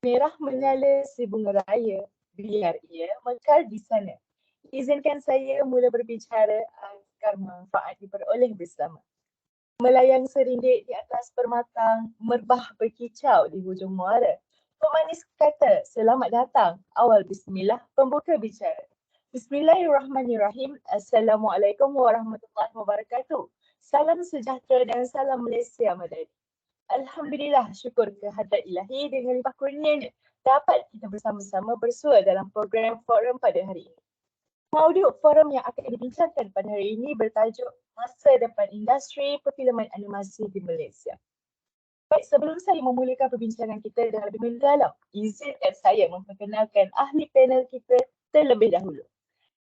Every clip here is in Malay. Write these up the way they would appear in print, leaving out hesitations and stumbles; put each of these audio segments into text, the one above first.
Merah menyala si bunga raya, biar ia mekar di sana. Izinkan saya mula berbicara agar manfaat diperoleh bersama. Melayang serindik di atas permatang, merbah berkicau di hujung muara. Pemanis kata, selamat datang, awal bismillah, pembuka bicara. Bismillahirrahmanirrahim. Assalamualaikum warahmatullahi wabarakatuh. Salam sejahtera dan salam Malaysia Madani. Alhamdulillah, syukur kehadrat ilahi dengan limpah kurnianya dapat kita bersama-sama bersua dalam program forum pada hari ini. Maudu forum yang akan dibincangkan pada hari ini bertajuk Masa Depan Industri Perfilman Animasi di Malaysia. Baik, sebelum saya memulakan perbincangan kita dengan lebih mendalam, izinkan saya memperkenalkan ahli panel kita terlebih dahulu.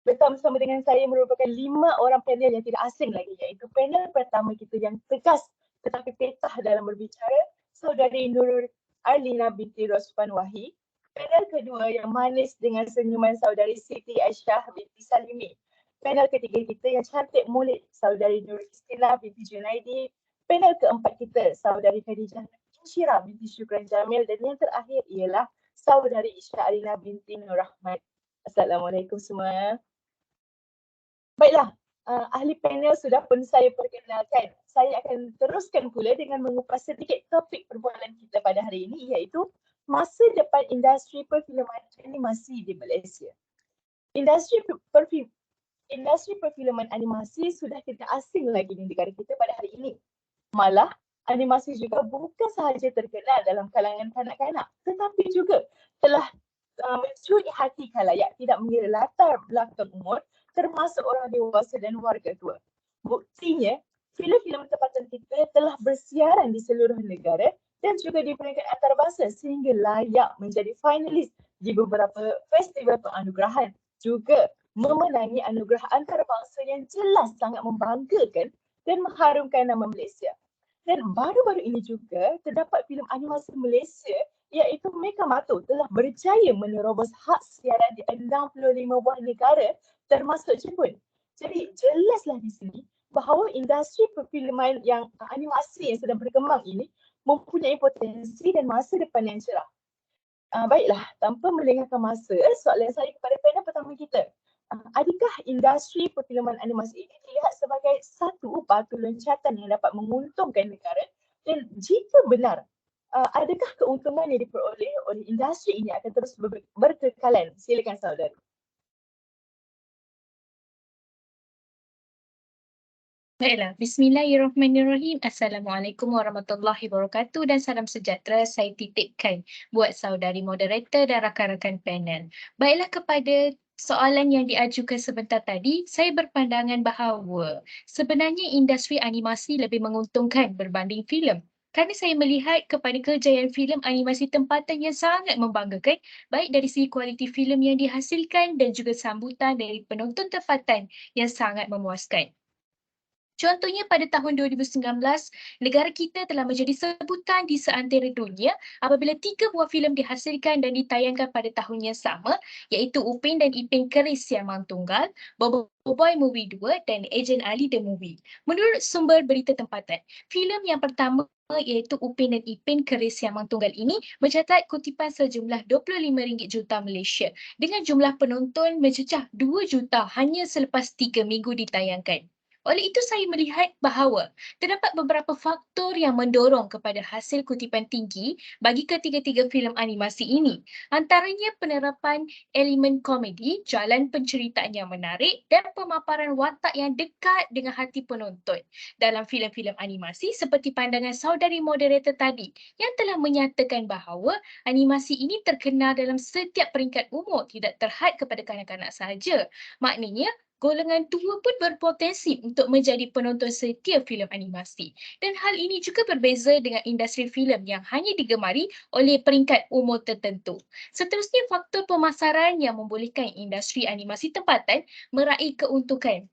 Bersama-sama dengan saya merupakan 5 orang panel yang tidak asing lagi, iaitu panel pertama kita yang tegas tetapi petah dalam berbicara, Saudari Nurul Arlina binti Rospan Wahi. Panel kedua yang manis dengan senyuman Saudari Siti Aisyah binti Salimi. Panel ketiga kita yang cantik mulit, Saudari Nur Istina binti Junaidi. Panel keempat kita, Saudari Khadijah Insyirah binti Syukran Jamil. Dan yang terakhir ialah Saudari Isya Alina binti Nur Rahmat. Assalamualaikum semua. Baiklah, ahli panel sudah pun saya perkenalkan. Saya akan teruskan pula dengan mengupas sedikit topik perbualan kita pada hari ini, iaitu masa depan industri perfilman animasi di Malaysia. Industri perfilman animasi sudah tidak asing lagi di negara kita pada hari ini. Malah, animasi juga bukan sahaja terkenal dalam kalangan kanak-kanak, tetapi juga telah mencuri hati khalayak tidak mengira latar belakang umur, termasuk orang dewasa dan warga tua. Buktinya, filem-filem tempatan kita telah bersiaran di seluruh negara dan juga di peringkat antarabangsa sehingga layak menjadi finalis di beberapa festival penganugerahan. Juga memenangi anugerah antarabangsa yang jelas sangat membanggakan dan mengharumkan nama Malaysia. Dan baru-baru ini juga terdapat filem animasi Malaysia iaitu Mekamato telah berjaya menerobos hak siaran di 65 buah negara termasuk Jepun. Jadi jelaslah di sini bahawa industri perfilman yang animasi yang sedang berkembang ini mempunyai potensi dan masa depan yang cerah. Baiklah, tanpa melengahkan masa, soalan saya kepada panel pertama kita. Adakah industri perfilman animasi ini dilihat sebagai satu batu loncatan yang dapat menguntungkan negara? Dan jika benar, adakah keuntungan yang diperoleh oleh industri ini akan terus berkekalan? Silakan saudara. Baiklah, Bismillahirrahmanirrahim. Assalamualaikum warahmatullahi wabarakatuh dan salam sejahtera saya titipkan buat saudari moderator dan rakan-rakan panel. Baiklah, kepada soalan yang diajukan sebentar tadi, saya berpandangan bahawa sebenarnya industri animasi lebih menguntungkan berbanding filem. Kerana saya melihat kepada kejayaan filem animasi tempatan yang sangat membanggakan, baik dari segi kualiti filem yang dihasilkan dan juga sambutan dari penonton tempatan yang sangat memuaskan. Contohnya pada tahun 2019, negara kita telah menjadi sebutan di seantero dunia apabila 3 buah filem dihasilkan dan ditayangkan pada tahun yang sama, iaitu Upin dan Ipin Keris Siamang Tunggal, Boboiboy Movie 2 dan Ejen Ali The Movie. Menurut sumber berita tempatan, filem yang pertama iaitu Upin dan Ipin Keris Siamang Tunggal ini mencatat kutipan sejumlah RM25 juta Malaysia dengan jumlah penonton mencecah 2 juta hanya selepas 3 minggu ditayangkan. Oleh itu saya melihat bahawa terdapat beberapa faktor yang mendorong kepada hasil kutipan tinggi bagi ketiga-tiga filem animasi ini. Antaranya penerapan elemen komedi, jalan penceritaan yang menarik dan pemaparan watak yang dekat dengan hati penonton dalam filem-filem animasi seperti pandangan saudari moderator tadi yang telah menyatakan bahawa animasi ini terkenal dalam setiap peringkat umur, tidak terhad kepada kanak-kanak sahaja. Maknanya golongan tua pun berpotensi untuk menjadi penonton setia filem animasi. Dan hal ini juga berbeza dengan industri filem yang hanya digemari oleh peringkat umur tertentu. Seterusnya, faktor pemasaran yang membolehkan industri animasi tempatan meraih keuntungan.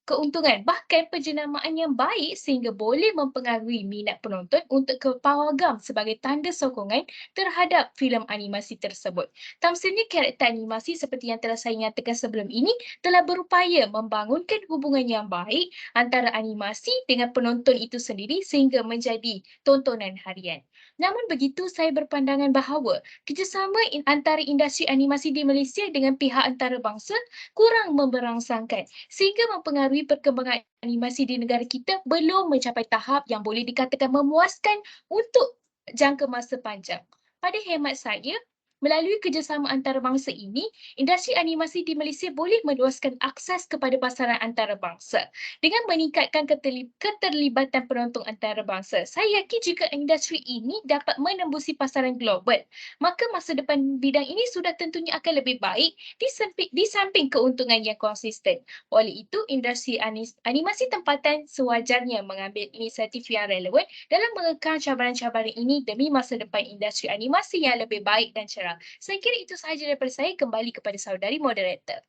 keuntungan, bahkan penjenamaan yang baik sehingga boleh mempengaruhi minat penonton untuk ke pawagam sebagai tanda sokongan terhadap filem animasi tersebut. Tamsilnya karakter animasi seperti yang telah saya nyatakan sebelum ini telah berupaya membangunkan hubungan yang baik antara animasi dengan penonton itu sendiri sehingga menjadi tontonan harian. Namun begitu, saya berpandangan bahawa kerjasama antara industri animasi di Malaysia dengan pihak antarabangsa kurang memberangsangkan sehingga mempengaruhi perkembangan animasi di negara kita belum mencapai tahap yang boleh dikatakan memuaskan untuk jangka masa panjang. Pada hemat saya, melalui kerjasama antarabangsa ini, industri animasi di Malaysia boleh meluaskan akses kepada pasaran antarabangsa dengan meningkatkan keterlibatan penonton antarabangsa. Saya yakin jika industri ini dapat menembusi pasaran global, maka masa depan bidang ini sudah tentunya akan lebih baik di samping keuntungan yang konsisten. Oleh itu, industri animasi tempatan sewajarnya mengambil inisiatif yang relevan dalam mengekang cabaran-cabaran ini demi masa depan industri animasi yang lebih baik dan cerah. Saya kira itu sahaja daripada saya. Kembali kepada saudari moderator.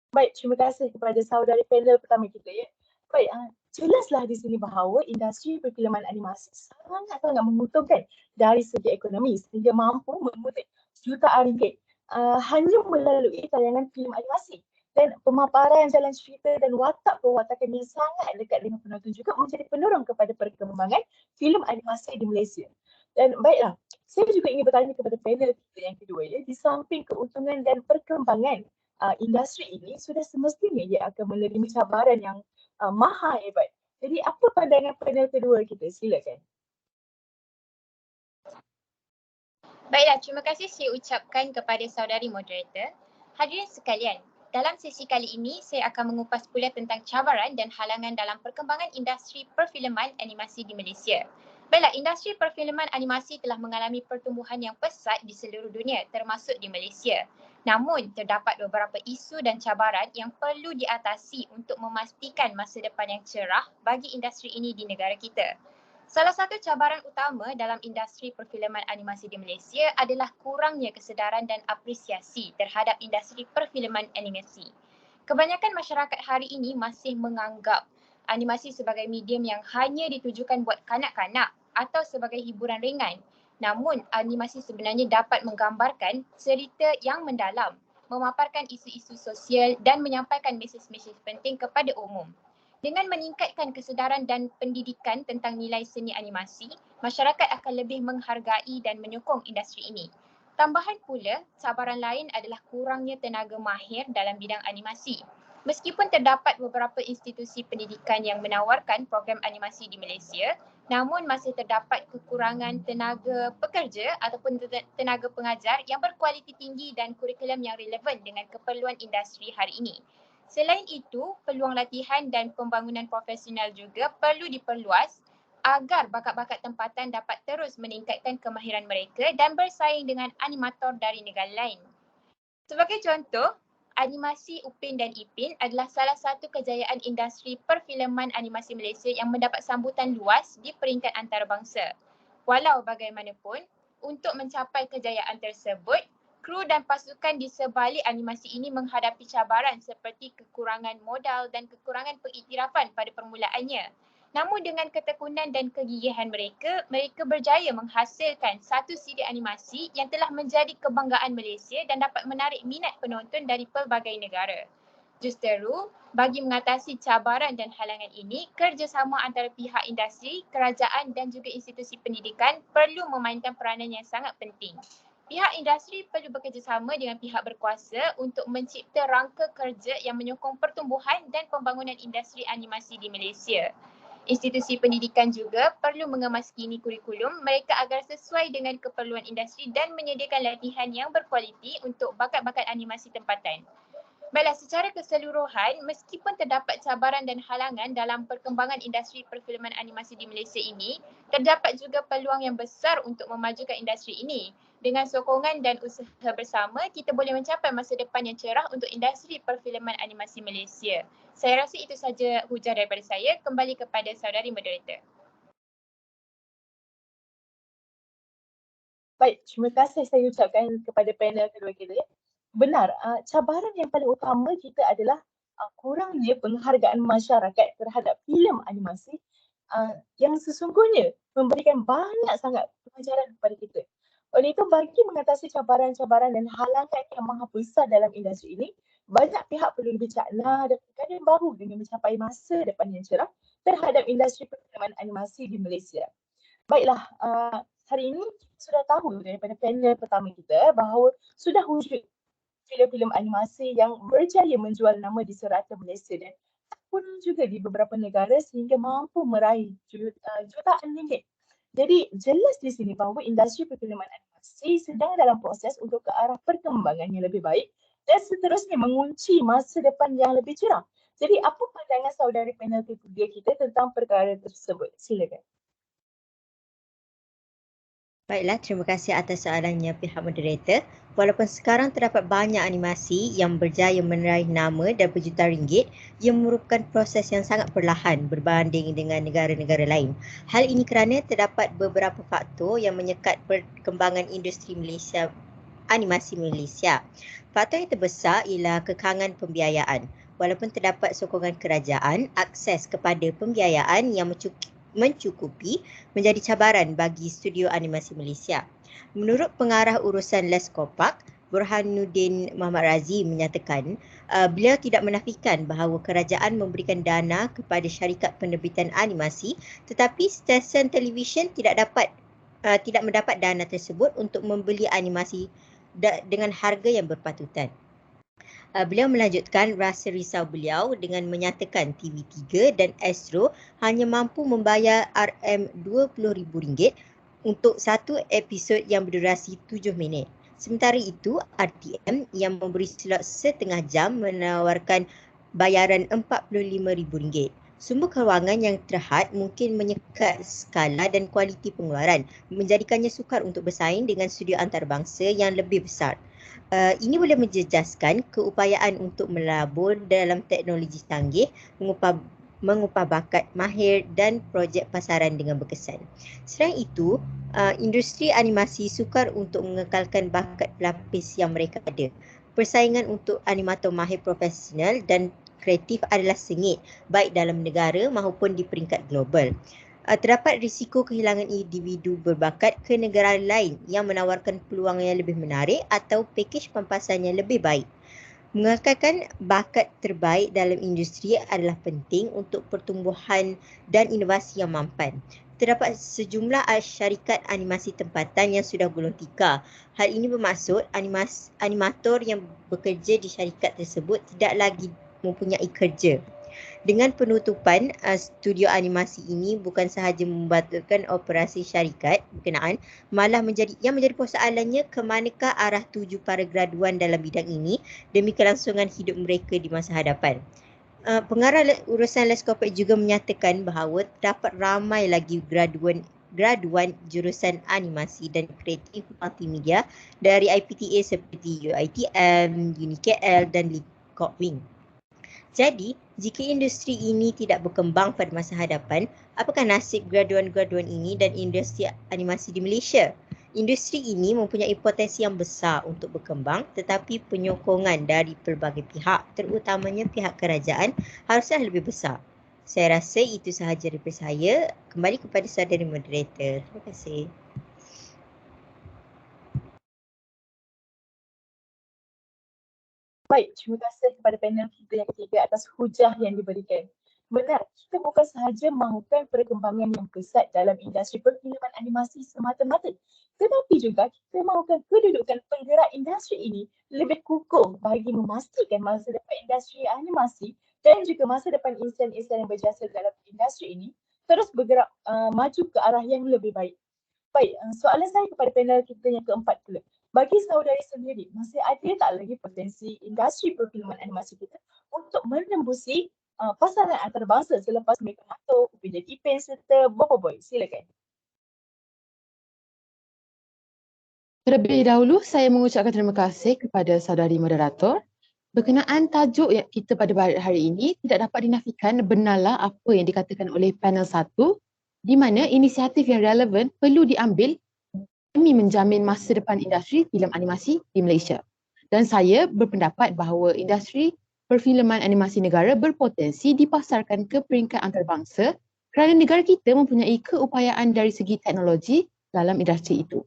Baik, terima kasih kepada saudari panel pertama kita ya. Baik, jelaslah di sini bahawa industri perfilman animasi sangat-sangat menguntungkan dari segi ekonomi sehingga mampu memutih jutaan ringgit hanya melalui tayangan filem animasi. Dan pemaparan jalan cerita dan watak perwatakan yang sangat dekat dengan penonton juga menjadi pendorong kepada perkembangan filem animasi di Malaysia. Dan baiklah, saya juga ingin bertanya kepada panel kita yang kedua ya, di samping keuntungan dan perkembangan industri ini sudah semestinya ia akan menerima cabaran yang maha hebat. Jadi apa pandangan panel kedua kita? Silakan. Baiklah, terima kasih saya ucapkan kepada saudari moderator. Hadirin sekalian, dalam sesi kali ini saya akan mengupas pula tentang cabaran dan halangan dalam perkembangan industri perfilman animasi di Malaysia. Baiklah, industri perfilman animasi telah mengalami pertumbuhan yang pesat di seluruh dunia termasuk di Malaysia. Namun, terdapat beberapa isu dan cabaran yang perlu diatasi untuk memastikan masa depan yang cerah bagi industri ini di negara kita. Salah satu cabaran utama dalam industri perfilman animasi di Malaysia adalah kurangnya kesedaran dan apresiasi terhadap industri perfilman animasi. Kebanyakan masyarakat hari ini masih menganggap animasi sebagai medium yang hanya ditujukan buat kanak-kanak atau sebagai hiburan ringan. Namun, animasi sebenarnya dapat menggambarkan cerita yang mendalam, memaparkan isu-isu sosial dan menyampaikan mesej-mesej penting kepada umum. Dengan meningkatkan kesedaran dan pendidikan tentang nilai seni animasi, masyarakat akan lebih menghargai dan menyokong industri ini. Tambahan pula, cabaran lain adalah kurangnya tenaga mahir dalam bidang animasi. Meskipun terdapat beberapa institusi pendidikan yang menawarkan program animasi di Malaysia, namun masih terdapat kekurangan tenaga pekerja ataupun tenaga pengajar yang berkualiti tinggi dan kurikulum yang relevan dengan keperluan industri hari ini. Selain itu, peluang latihan dan pembangunan profesional juga perlu diperluas agar bakat-bakat tempatan dapat terus meningkatkan kemahiran mereka dan bersaing dengan animator dari negara lain. Sebagai contoh, animasi Upin dan Ipin adalah salah satu kejayaan industri perfilman animasi Malaysia yang mendapat sambutan luas di peringkat antarabangsa. Walau bagaimanapun, untuk mencapai kejayaan tersebut, kru dan pasukan di sebalik animasi ini menghadapi cabaran seperti kekurangan modal dan kekurangan pengiktirafan pada permulaannya. Namun dengan ketekunan dan kegigihan mereka, mereka berjaya menghasilkan satu siri animasi yang telah menjadi kebanggaan Malaysia dan dapat menarik minat penonton dari pelbagai negara. Justeru, bagi mengatasi cabaran dan halangan ini, kerjasama antara pihak industri, kerajaan dan juga institusi pendidikan perlu memainkan peranan yang sangat penting. Pihak industri perlu bekerjasama dengan pihak berkuasa untuk mencipta rangka kerja yang menyokong pertumbuhan dan pembangunan industri animasi di Malaysia. Institusi pendidikan juga perlu mengemaskini kurikulum mereka agar sesuai dengan keperluan industri dan menyediakan latihan yang berkualiti untuk bakat-bakat animasi tempatan. Baiklah, secara keseluruhan, meskipun terdapat cabaran dan halangan dalam perkembangan industri perfilman animasi di Malaysia ini, terdapat juga peluang yang besar untuk memajukan industri ini. Dengan sokongan dan usaha bersama, kita boleh mencapai masa depan yang cerah untuk industri perfilman animasi Malaysia. Saya rasa itu saja hujah daripada saya. Kembali kepada saudari moderator. Baik, terima kasih saya ucapkan kepada panel kedua kita ya. Benar, cabaran yang paling utama kita adalah kurangnya penghargaan masyarakat terhadap filem animasi yang sesungguhnya memberikan banyak sangat pelajaran kepada kita. Oleh itu, bagi mengatasi cabaran-cabaran dan halangan yang maha besar dalam industri ini, banyak pihak perlu bercakna dan berkadang bahu dengan mencapai masa depan yang cerah terhadap industri perfilman animasi di Malaysia. Baiklah, hari ini kita sudah tahu daripada panel pertama kita bahawa sudah wujud filem-filem animasi yang berjaya menjual nama di serata Malaysia dan pun juga di beberapa negara sehingga mampu meraih jutaan ringgit. Jadi jelas di sini bahawa industri perfilman animasi sedang dalam proses untuk ke arah perkembangan yang lebih baik dan seterusnya mengunci masa depan yang lebih cerah. Jadi apa pandangan saudari panel ketiga kita tentang perkara tersebut? Silakan. Baiklah, terima kasih atas soalannya pihak moderator. Walaupun sekarang terdapat banyak animasi yang berjaya meraih nama dan berjuta ringgit, ia merupakan proses yang sangat perlahan berbanding dengan negara-negara lain. Hal ini kerana terdapat beberapa faktor yang menyekat perkembangan industri Malaysia, animasi Malaysia. Faktor yang terbesar ialah kekangan pembiayaan. Walaupun terdapat sokongan kerajaan, akses kepada pembiayaan yang mencukupi menjadi cabaran bagi studio animasi Malaysia. Menurut pengarah urusan Leskopak, Burhanuddin Muhammad Razi menyatakan beliau tidak menafikan bahawa kerajaan memberikan dana kepada syarikat penerbitan animasi tetapi stesen televisyen tidak mendapat dana tersebut untuk membeli animasi dengan harga yang berpatutan. Beliau melanjutkan rasa risau beliau dengan menyatakan TV3 dan Astro hanya mampu membayar RM20,000 untuk satu episod yang berdurasi 7 minit. Sementara itu, RTM yang memberi slot setengah jam menawarkan bayaran RM45,000. Sumber kewangan yang terhad mungkin menyekat skala dan kualiti pengeluaran, menjadikannya sukar untuk bersaing dengan studio antarabangsa yang lebih besar. Ini boleh menjejaskan keupayaan untuk melabur dalam teknologi canggih, mengupah bakat mahir dan projek pasaran dengan berkesan. Selain itu, industri animasi sukar untuk mengekalkan bakat pelapis yang mereka ada. Persaingan untuk animator mahir profesional dan kreatif adalah sengit, baik dalam negara maupun di peringkat global. Terdapat risiko kehilangan individu berbakat ke negara lain yang menawarkan peluang yang lebih menarik atau pakej pampasan yang lebih baik. Mengekalkan bakat terbaik dalam industri adalah penting untuk pertumbuhan dan inovasi yang mampan. Terdapat sejumlah syarikat animasi tempatan yang sudah gulung tikar. Hal ini bermaksud animator yang bekerja di syarikat tersebut tidak lagi mempunyai kerja. Dengan penutupan studio animasi ini bukan sahaja membatalkan operasi syarikat berkenaan, malah menjadi persoalannya ke manakah arah tuju para graduan dalam bidang ini demi kelangsungan hidup mereka di masa hadapan. Pengarah urusan Leskopak juga menyatakan bahawa terdapat ramai lagi graduan jurusan animasi dan kreatif multimedia dari IPTA seperti UiTM, UniKL dan Lekokwing. Jadi, jika industri ini tidak berkembang pada masa hadapan, apakah nasib graduan-graduan ini dan industri animasi di Malaysia? Industri ini mempunyai potensi yang besar untuk berkembang tetapi penyokongan dari pelbagai pihak, terutamanya pihak kerajaan, haruslah lebih besar. Saya rasa itu sahaja daripada saya. Kembali kepada saudara moderator. Terima kasih. Baik, terima kasih kepada panel kita yang ketiga atas hujah yang diberikan. Benar, kita bukan sahaja mahukan perkembangan yang pesat dalam industri perfilman animasi semata-mata, tetapi juga kita mahukan kedudukan penggerak industri ini lebih kukuh bagi memastikan masa depan industri animasi dan juga masa depan insan-insan yang berjasa dalam industri ini terus bergerak maju ke arah yang lebih baik. Baik, soalan saya kepada panel kita yang keempat pula. Bagi saudari sendiri, masih ada tak lagi potensi industri perfilman animasi kita untuk menembusi pasaran antarabangsa selepas mereka masuk Upin dan Ipin serta Bobo Boy? Silakan. Terlebih dahulu, saya mengucapkan terima kasih kepada saudari moderator. Berkenaan tajuk yang kita pada hari ini, tidak dapat dinafikan benarlah apa yang dikatakan oleh panel 1 di mana inisiatif yang relevan perlu diambil demi menjamin masa depan industri filem animasi di Malaysia. Dan saya berpendapat bahawa industri perfilman animasi negara berpotensi dipasarkan ke peringkat antarabangsa kerana negara kita mempunyai keupayaan dari segi teknologi dalam industri itu.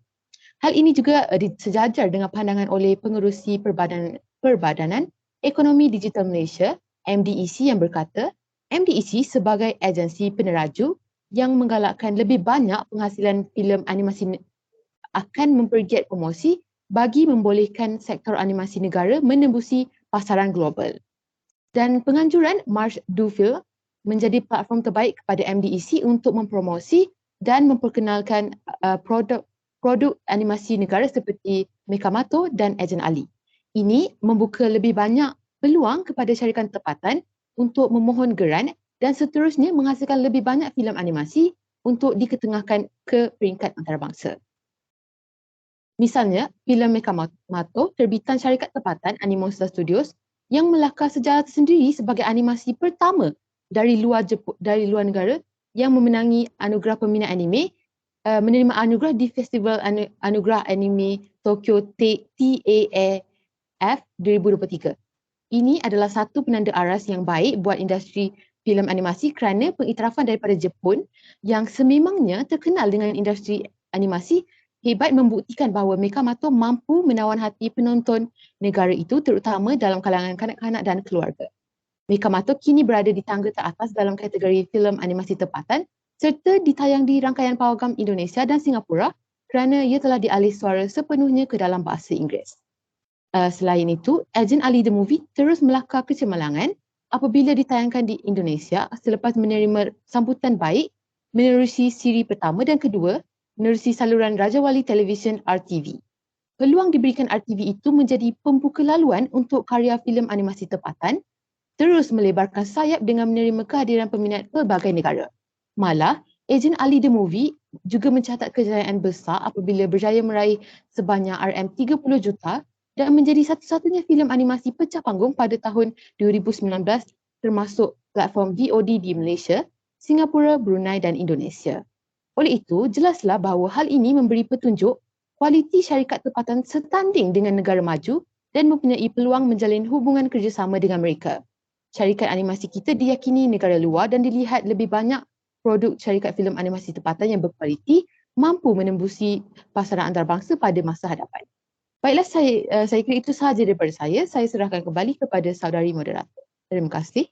Hal ini juga sejajar dengan pandangan oleh pengerusi Perbadanan Ekonomi Digital Malaysia, MDEC, yang berkata, MDEC sebagai agensi peneraju yang menggalakkan lebih banyak penghasilan filem animasi akan mempergiat promosi bagi membolehkan sektor animasi negara menembusi pasaran global. Dan penganjuran March Dufil menjadi platform terbaik kepada MDEC untuk mempromosi dan memperkenalkan produk animasi negara seperti Mekamato dan Ejen Ali. Ini membuka lebih banyak peluang kepada syarikat tempatan untuk memohon geran dan seterusnya menghasilkan lebih banyak filem animasi untuk diketengahkan ke peringkat antarabangsa. Misalnya, filem Mekamato terbitan syarikat tempatan Animosa Studios yang melakar sejarah tersendiri sebagai animasi pertama dari luar negara yang memenangi anugerah peminat anime, menerima anugerah di Festival Anugerah Anime Tokyo TAAF 2023. Ini adalah satu penanda aras yang baik buat industri filem animasi kerana pengiktirafan daripada Jepun yang sememangnya terkenal dengan industri animasi hebat membuktikan bahawa Mekamato mampu menawan hati penonton negara itu terutama dalam kalangan kanak-kanak dan keluarga. Mekamato kini berada di tangga teratas dalam kategori filem animasi tempatan serta ditayang di rangkaian pawagam Indonesia dan Singapura kerana ia telah dialih suara sepenuhnya ke dalam bahasa Inggeris. Selain itu, Ejen Ali The Movie terus melakar kecemerlangan apabila ditayangkan di Indonesia selepas menerima sambutan baik menerusi siri pertama dan kedua menerusi saluran Raja Wali Television RTV. Peluang diberikan RTV itu menjadi pembuka laluan untuk karya filem animasi tempatan terus melebarkan sayap dengan menerima kehadiran peminat pelbagai negara. Malah, Ejen Ali The Movie juga mencatat kejayaan besar apabila berjaya meraih sebanyak RM30 juta dan menjadi satu-satunya filem animasi pecah panggung pada tahun 2019 termasuk platform VOD di Malaysia, Singapura, Brunei dan Indonesia. Oleh itu, jelaslah bahawa hal ini memberi petunjuk kualiti syarikat tempatan setanding dengan negara maju dan mempunyai peluang menjalin hubungan kerjasama dengan mereka. Syarikat animasi kita diyakini negara luar dan dilihat lebih banyak produk syarikat filem animasi tempatan yang berkualiti mampu menembusi pasaran antarabangsa pada masa hadapan. Baiklah, saya kira itu sahaja daripada saya. Saya serahkan kembali kepada saudari moderator. Terima kasih.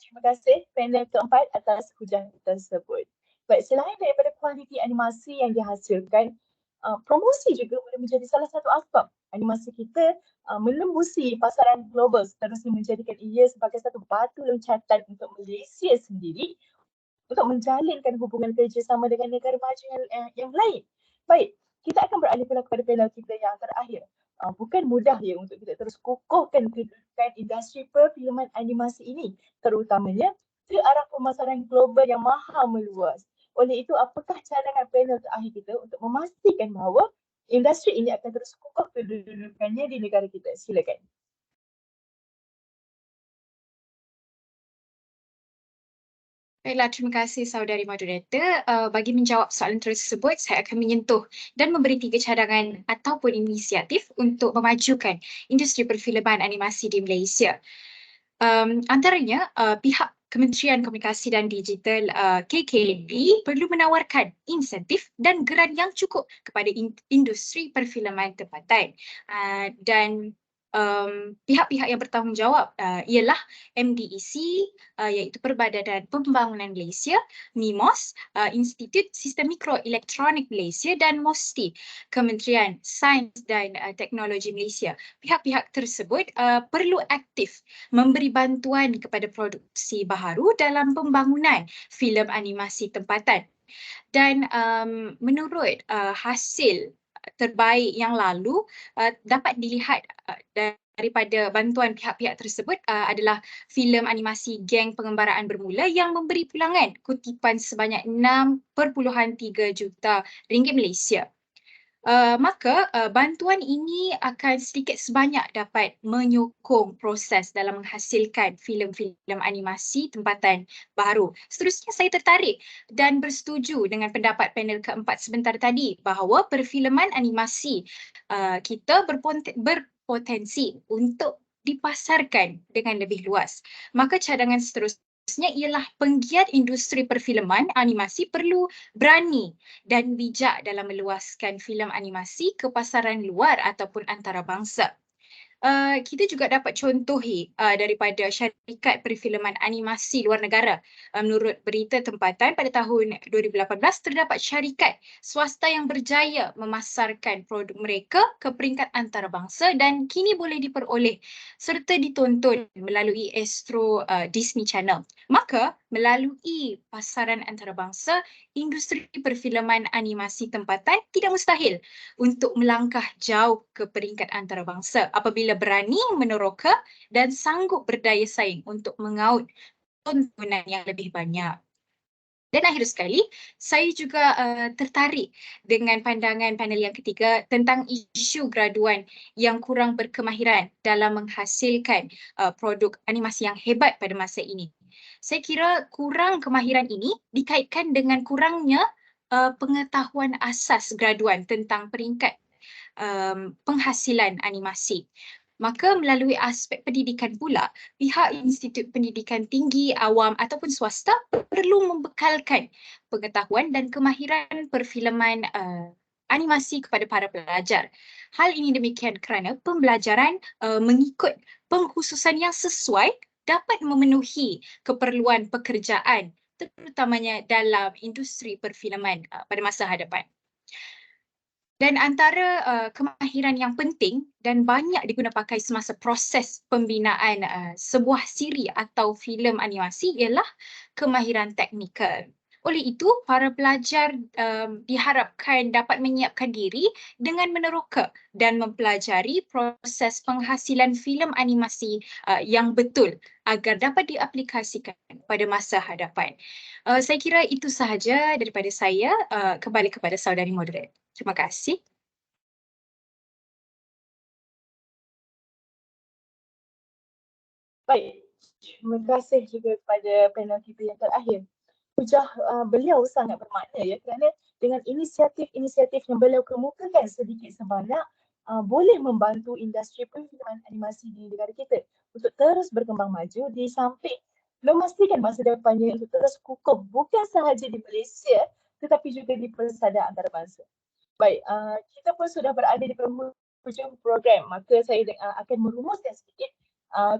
Terima kasih panel keempat atas hujan tersebut. Baik, selain daripada kualiti animasi yang dihasilkan, promosi juga boleh menjadi salah satu asbab animasi kita menembusi pasaran global, seterusnya menjadikan ia sebagai satu batu loncatan untuk Malaysia sendiri untuk menjalinkan hubungan kerjasama dengan negara maju yang lain. Baik, kita akan beralih pula kepada panel kita yang terakhir. Bukan mudah ya untuk kita terus kukuhkan kedudukan industri perfilman animasi ini, terutamanya ke arah pemasaran global yang maha meluas. Oleh itu, apakah cadangan panel terakhir kita untuk memastikan bahawa industri ini akan terus kukuh kedudukannya di negara kita? Silakan. Baiklah, terima kasih saudari moderator. Bagi menjawab soalan tersebut, saya akan menyentuh dan memberi 3 cadangan ataupun inisiatif untuk memajukan industri perfilman animasi di Malaysia. Antaranya, pihak Kementerian Komunikasi dan Digital KKD perlu menawarkan insentif dan geran yang cukup kepada industri perfilman tempatan. Dan pihak-pihak yang bertanggungjawab ialah MDEC iaitu Perbadanan Pembangunan Malaysia, MIMOS, Institut Sistem Mikroelektronik Malaysia dan MOSTI, Kementerian Sains dan Teknologi Malaysia. Pihak-pihak tersebut perlu aktif memberi bantuan kepada produksi baharu dalam pembangunan filem animasi tempatan. Dan menurut hasil terbaik yang lalu dapat dilihat daripada bantuan pihak-pihak tersebut adalah filem animasi Geng Pengembaraan Bermula yang memberi pulangan kutipan sebanyak 6.3 juta ringgit Malaysia. Maka bantuan ini akan sedikit sebanyak dapat menyokong proses dalam menghasilkan filem-filem animasi tempatan baru. Seterusnya saya tertarik dan bersetuju dengan pendapat panel keempat sebentar tadi bahawa perfilman animasi kita berpotensi untuk dipasarkan dengan lebih luas. Maka cadangan seterusnya ialah penggiat industri perfilman animasi perlu berani dan bijak dalam meluaskan filem animasi ke pasaran luar ataupun antarabangsa. Kita juga dapat contohi daripada syarikat perfilman animasi luar negara. Menurut berita tempatan pada tahun 2018 terdapat syarikat swasta yang berjaya memasarkan produk mereka ke peringkat antarabangsa dan kini boleh diperoleh serta ditonton melalui Astro Disney Channel. Maka melalui pasaran antarabangsa, industri perfilman animasi tempatan tidak mustahil untuk melangkah jauh ke peringkat antarabangsa apabila berani meneroka dan sanggup berdaya saing untuk mengaut tontonan yang lebih banyak. Dan akhir sekali, saya juga tertarik dengan pandangan panel yang ketiga tentang isu graduan yang kurang berkemahiran dalam menghasilkan produk animasi yang hebat pada masa ini. Saya kira kurang kemahiran ini dikaitkan dengan kurangnya pengetahuan asas graduan tentang peringkat penghasilan animasi. Maka melalui aspek pendidikan pula, pihak Institut Pendidikan Tinggi Awam ataupun swasta perlu membekalkan pengetahuan dan kemahiran perfilman animasi kepada para pelajar. Hal ini demikian kerana pembelajaran mengikut pengkhususan yang sesuai dapat memenuhi keperluan pekerjaan terutamanya dalam industri perfilman pada masa hadapan. Dan antara kemahiran yang penting dan banyak diguna pakai semasa proses pembinaan sebuah siri atau filem animasi ialah kemahiran teknikal. Oleh itu, para pelajar diharapkan dapat menyiapkan diri dengan meneroka dan mempelajari proses penghasilan filem animasi yang betul agar dapat diaplikasikan pada masa hadapan. Saya kira itu sahaja daripada saya. Kembali kepada saudari moderator. Terima kasih. Baik, terima kasih juga kepada panel kita yang terakhir. Hujah beliau sangat bermakna ya, kerana dengan inisiatif-inisiatif yang beliau kemukakan sedikit sebanyak boleh membantu industri perfilman animasi di negara kita untuk terus berkembang maju di samping memastikan masa depannya untuk terus kukuh bukan sahaja di Malaysia tetapi juga di persada antarabangsa. Baik, kita pun sudah berada di penghujung program, maka saya akan merumuskan sedikit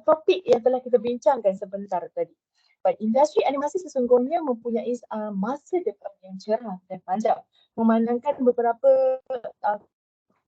topik yang telah kita bincangkan sebentar tadi. Baik, industri animasi sesungguhnya mempunyai masa depan yang cerah dan panjang. Memandangkan beberapa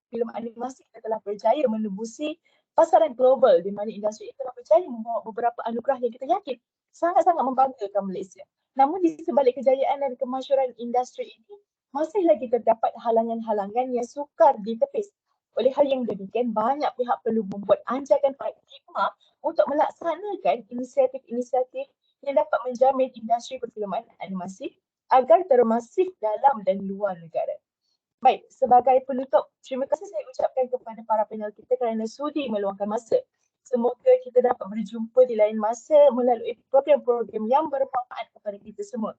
filem animasi yang telah berjaya menembusi pasaran global di mana industri itu telah berjaya membawa beberapa anugerah yang kita yakin sangat-sangat membanggakan Malaysia. Namun di sebalik kejayaan dan kemasyhuran industri ini, masih lagi terdapat halangan-halangan yang sukar ditepis. Oleh hal yang demikian, banyak pihak perlu membuat anjakan paradigma untuk melaksanakan inisiatif-inisiatif yang dapat menjamin industri perfilman animasi agar termasif dalam dan luar negara. Baik, sebagai penutup, terima kasih saya ucapkan kepada para panel kita kerana sudi meluangkan masa. Semoga kita dapat berjumpa di lain masa melalui program-program yang bermanfaat kepada kita semua.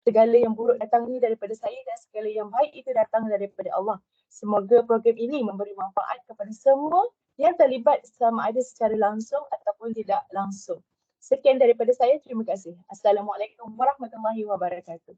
Segala yang buruk datang ini daripada saya dan segala yang baik itu datang daripada Allah. Semoga program ini memberi manfaat kepada semua yang terlibat sama ada secara langsung ataupun tidak langsung. Sekian daripada saya, terima kasih. Assalamualaikum warahmatullahi wabarakatuh.